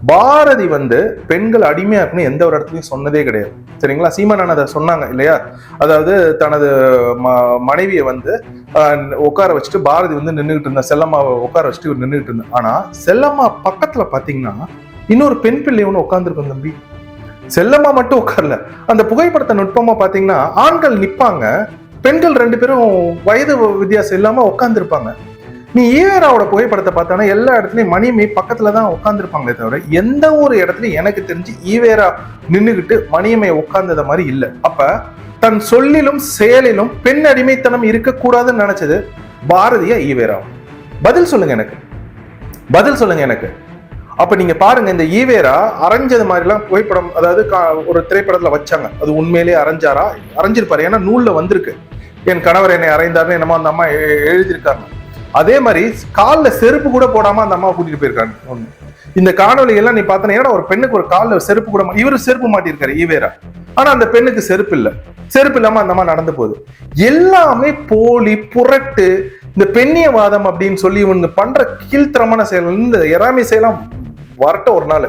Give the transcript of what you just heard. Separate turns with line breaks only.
பாரதி பெண்கள் அடிமையா இருக்குன்னு எந்த ஒரு இடத்துலயும் சொன்னதே கிடையாது. சரிங்களா? சீமான் அதை சொன்னாங்க இல்லையா? அதாவது தனது மனைவியை உட்கார வச்சுட்டு பாரதி நின்றுகிட்டு இருந்தா, செல்லம்மாவை உட்கார வச்சுட்டு இவர் நின்றுகிட்டு இருந்தா. ஆனா செல்லம்மா பக்கத்துல பாத்தீங்கன்னா இன்னொரு பெண் பிள்ளை ஒண்ணு உட்கார்ந்துருக்கும் தம்பி. செல்லம்மா மட்டும் உட்காரல. அந்த புகைப்படத்தை நுட்பமா பாத்தீங்கன்னா ஆண்கள் நிப்பாங்க, பெண்கள் 2 பேரும் வயது வித்தியாசம் இல்லாம உட்கார்ந்து இருப்பாங்க. நீ ஈவேராவோட புகைப்படத்தை பார்த்தானா எல்லா இடத்துலயும் மணிமே பக்கத்துலதான் உட்கார்ந்துருப்பாங்களே தவிர எந்த ஒரு இடத்துலயும் எனக்கு தெரிஞ்சு ஈவேரா நின்னுகிட்டு மணியம்மை உட்கார்ந்தத மாதிரி இல்ல. அப்ப தன் சொல்லிலும் செயலிலும் பெண் அடிமைத்தனம் இருக்கக்கூடாதுன்னு நினைச்சது பாரதியா ஈவேரா? பதில் சொல்லுங்க எனக்கு, பதில் சொல்லுங்க எனக்கு. அப்ப நீங்க பாருங்க, இந்த ஈவேரா அரைஞ்சது மாதிரி எல்லாம் புகைப்படம், அதாவது ஒரு திரைப்படத்துல வச்சாங்க. அது உண்மையிலேயே அரைஞ்சாரா? அரைஞ்சிருப்பாரு. ஏன்னா நூல்ல வந்திருக்கு, என் கணவர் என்னை அரைந்தாருன்னு என்னமோ அந்த அம்மா எழுதியிருக்காங்க. அதே மாதிரி காலில் செருப்பு கூட போடாம அந்த அம்மா கூட்டிட்டு போயிருக்காங்க. இந்த காணொலி எல்லாம் நீ பார்த்தனா ஒரு பெண்ணுக்கு ஒரு காலில் செருப்பு கூட, இவரு செருப்பு மாட்டிருக்காரு ஈவேரா, ஆனா அந்த பெண்ணுக்கு செருப்பு இல்ல. செருப்பு இல்லாம அந்த அம்மா நடந்து போகுது. எல்லாமே போலி, புரட்டு, இந்த பெண்ணியவாதம் அப்படின்னு சொல்லி இவங்க பண்ற கீழ்த்தரமான செயல், இந்த எறாமை செய்யலாம் வரட்ட ஒரு நாள்.